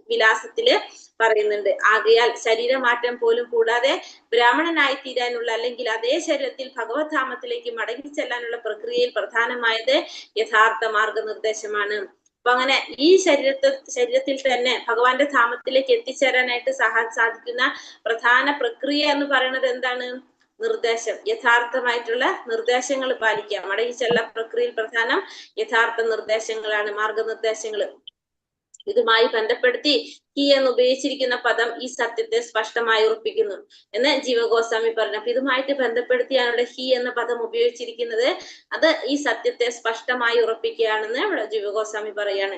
വിലാസത്തില് പറയുന്നുണ്ട്. ആകയാൽ ശരീരമാറ്റം പോലും കൂടാതെ ബ്രാഹ്മണനായി തീരാനുള്ള അല്ലെങ്കിൽ അതേ ശരീരത്തിൽ ഭഗവത് ധാമത്തിലേക്ക് മടങ്ങി ചെല്ലാനുള്ള പ്രക്രിയയിൽ പ്രധാനമായത് യഥാർത്ഥ മാർഗനിർദ്ദേശമാണ്. അപ്പൊ അങ്ങനെ ഈ ശരീരത്തിൽ തന്നെ ഭഗവാന്റെ ധാമത്തിലേക്ക് എത്തിച്ചേരാനായിട്ട് സാധിക്കുന്ന പ്രധാന പ്രക്രിയ എന്ന് പറയുന്നത് എന്താണ്? നിർദ്ദേശം, യഥാർത്ഥമായിട്ടുള്ള നിർദ്ദേശങ്ങൾ പാലിക്കുക. മടങ്ങിച്ചെല്ല പ്രക്രിയയിൽ പ്രധാനം യഥാർത്ഥ നിർദ്ദേശങ്ങളാണ്, മാർഗനിർദ്ദേശങ്ങൾ. ഇതുമായി ബന്ധപ്പെടുത്തി ഹി എന്ന് ഉപയോഗിച്ചിരിക്കുന്ന പദം ഈ സത്യത്തെ സ്പഷ്ടമായി ഉറപ്പിക്കുന്നു എന്ന് ജീവഗോസ്വാമി പറഞ്ഞു. അപ്പൊ ഇതുമായിട്ട് ബന്ധപ്പെടുത്തിയാണ് ഹി എന്ന പദം ഉപയോഗിച്ചിരിക്കുന്നത്. അത് ഈ സത്യത്തെ സ്പഷ്ടമായി ഉറപ്പിക്കുകയാണെന്ന് ഇവിടെ ജീവഗോസ്വാമി പറയാണ്.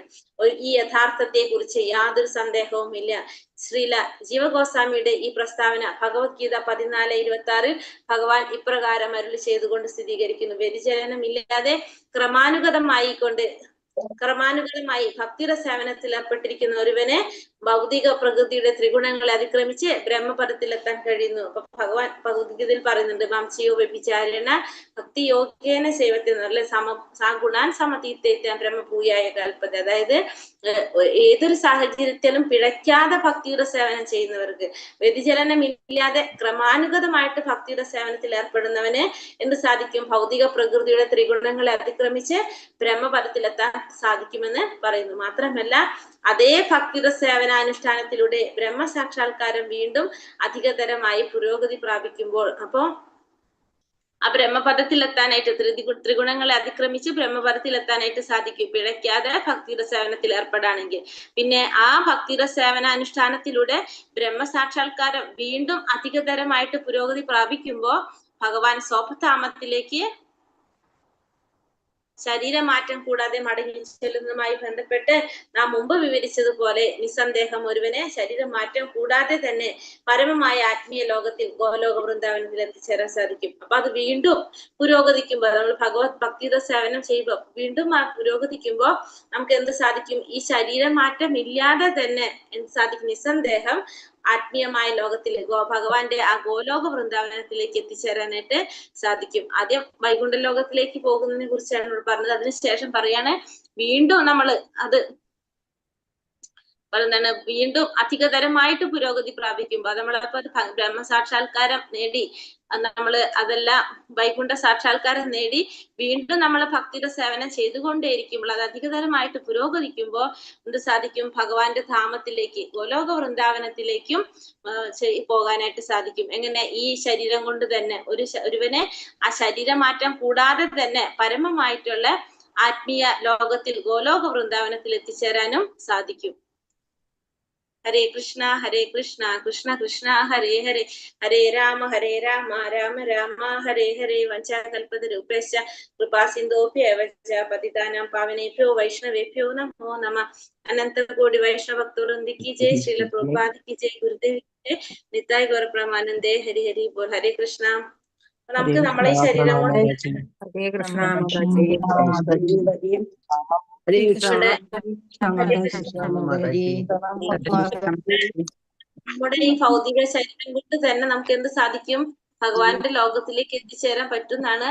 ഈ യഥാർത്ഥത്തെ കുറിച്ച് യാതൊരു സന്ദേഹവും ഇല്ല. ശ്രീല ജീവഗോസ്വാമിയുടെ ഈ പ്രസ്താവന ഭഗവത്ഗീത 14:26 ഭഗവാൻ ഇപ്രകാരം അരുളി ചെയ്തുകൊണ്ട് സ്ഥിരീകരിക്കുന്നു. വ്യതിചലനമില്ലാതെ ക്രമാനുഗതമായി ഭക്തിയുടെ സേവനത്തിൽ ഏർപ്പെട്ടിരിക്കുന്ന ഒരുവന് ഭൗതിക പ്രകൃതിയുടെ ത്രിഗുണങ്ങളെ അതിക്രമിച്ച് ബ്രഹ്മപദത്തിലെത്താൻ കഴിയുന്നു. അപ്പൊ ഭഗവാൻ ഭഗവത്ഗീതയിൽ പറയുന്നുണ്ട്, മാംസിയോ വ്യഭിചാരേണ ഭക്തി യോഗേന സേവത്തെ അല്ലെ ഗുണാൻ സമതീർത്തേറ്റാൻ ബ്രഹ്മഭൂയായ കൽപ്പത. അതായത് ഏതൊരു സാഹചര്യത്തിലും പിഴയ്ക്കാതെ ഭക്തിയുടെ സേവനം ചെയ്യുന്നവർക്ക്, വ്യതിചലനമില്ലാതെ ക്രമാനുഗതമായിട്ട് ഭക്തിയുടെ സേവനത്തിൽ ഏർപ്പെടുന്നവന് എന്ത് സാധിക്കും? ഭൗതിക പ്രകൃതിയുടെ ത്രിഗുണങ്ങളെ അതിക്രമിച്ച് ബ്രഹ്മപദത്തിലെത്താൻ സാധിക്കുമെന്ന് പറയുന്നു. മാത്രമല്ല അതേ ഭക്തിയുടെ സേവനാനുഷ്ഠാനത്തിലൂടെ ബ്രഹ്മസാക്ഷാത്കാരം വീണ്ടും അധികതരമായി പുരോഗതി പ്രാപിക്കുമ്പോൾ, അപ്പോ ആ ബ്രഹ്മപദത്തിലെത്താനായിട്ട് ത്രിഗുണങ്ങളെ അതിക്രമിച്ച് ബ്രഹ്മപദത്തിലെത്താനായിട്ട് സാധിക്കും പിഴയ്ക്കാതെ ഭക്തിയുടെ സേവനത്തിൽ ഏർപ്പെടാണെങ്കിൽ. പിന്നെ ആ ഭക്തിയുടെ സേവനാനുഷ്ഠാനത്തിലൂടെ ബ്രഹ്മസാക്ഷാത്കാരം വീണ്ടും അധികതരമായിട്ട് പുരോഗതി പ്രാപിക്കുമ്പോൾ ഭഗവാൻ സ്വധാമത്തിലേക്ക് ശരീരമാറ്റം കൂടാതെ മടങ്ങി ചെല്ലുന്നതുമായി ബന്ധപ്പെട്ട് നാം മുമ്പ് വിവരിച്ചതുപോലെ നിസ്സന്ദേഹം ഒരുവനെ ശരീരമാറ്റം കൂടാതെ തന്നെ പരമമായ ആത്മീയ ലോകത്തിൽ ഗോലോക വൃന്ദാവനത്തിൽ എത്തിച്ചേരാൻ സാധിക്കും. അപ്പൊ അത് വീണ്ടും പുരോഗതിക്കുമ്പോൾ, നമ്മൾ ഭഗവത് ഭക്തിയുടെ സേവനം ചെയ്യുമ്പോൾ വീണ്ടും പുരോഗതിക്കുമ്പോൾ നമുക്ക് എന്ത് സാധിക്കും? ഈ ശരീരമാറ്റം ഇല്ലാതെ തന്നെ എന്ത് സാധിക്കും? നിസ്സന്ദേഹം ആത്മീയമായ ലോകത്തിൽ ഭഗവാന്റെ ആ ഗോലോക വൃന്ദാവനത്തിലേക്ക് എത്തിച്ചേരാനായിട്ട് സാധിക്കും. ആദ്യം വൈകുണ്ഠ ലോകത്തിലേക്ക് പോകുന്നതിനെ കുറിച്ചാണ് ഇവിടെ പറഞ്ഞത്. അതിനുശേഷം പറയാണ് വീണ്ടും നമ്മൾ അത് എന്താണ് വീണ്ടും അധികതരമായിട്ട് പുരോഗതി പ്രാപിക്കുമ്പോൾ നമ്മളപ്പോ ബ്രഹ്മസാക്ഷാത്കാരം നേടി അതെല്ലാം വൈകുണ്ഠ സാക്ഷാത്കാരം നേടി വീണ്ടും നമ്മൾ ഭക്തിയുടെ സേവനം ചെയ്തുകൊണ്ടേയിരിക്കുമ്പോൾ അത് അധികതരമായിട്ട് പുരോഗതിക്കുമ്പോൾ എന്ത് സാധിക്കും? ഭഗവാന്റെ ധാമത്തിലേക്ക്, ഗോലോക വൃന്ദാവനത്തിലേക്കും പോകാനായിട്ട് സാധിക്കും. എങ്ങനെ? ഈ ശരീരം കൊണ്ട് തന്നെ ഒരുവനെ ആ ശരീരമാറ്റം കൂടാതെ തന്നെ പരമമായിട്ടുള്ള ആത്മീയ ലോകത്തിൽ ഗോലോക വൃന്ദാവനത്തിൽ എത്തിച്ചേരാനും സാധിക്കും. ഹരേ കൃഷ്ണ കൃഷ്ണ കൃഷ്ണ ഹരേ ഹരേ, ഹരേ രാമ രാമ രാമ ഹരേ ഹരേ. വഞ്ചാകൽപതരൂപേശ്ച കൃപാ സിന്ധോഭ്യവ ച പതിതാനാം പാവനേഭ്യോ വൈഷ്ണവേഭ്യോ നമോ നമഃ. അനന്തകോടി വൈഷ്ണവഭക്തവൃന്ദ കി ജയ്. ശ്രീല പ്രഭുപാദ കി ജയ്. ഗുരുദേവ് കി ജയ്. നിതായ് ഗൗര പ്രമാനന്ദേ. ഹരി ഹരി ബോൾ. ഹരേ കൃഷ്ണ. നമുക്ക് നമ്മളെ ശരീരം കൊണ്ട് ഹരേ കൃഷ്ണ ഹരേ കൃഷ്ണ നമ്മുടെ ഈ ഭൗതിക ശരീരം കൊണ്ട് തന്നെ നമുക്ക് എന്ത് സാധിക്കും? ഭഗവാന്റെ ലോകത്തിലേക്ക് എത്തിച്ചേരാൻ പറ്റുന്നതാണ്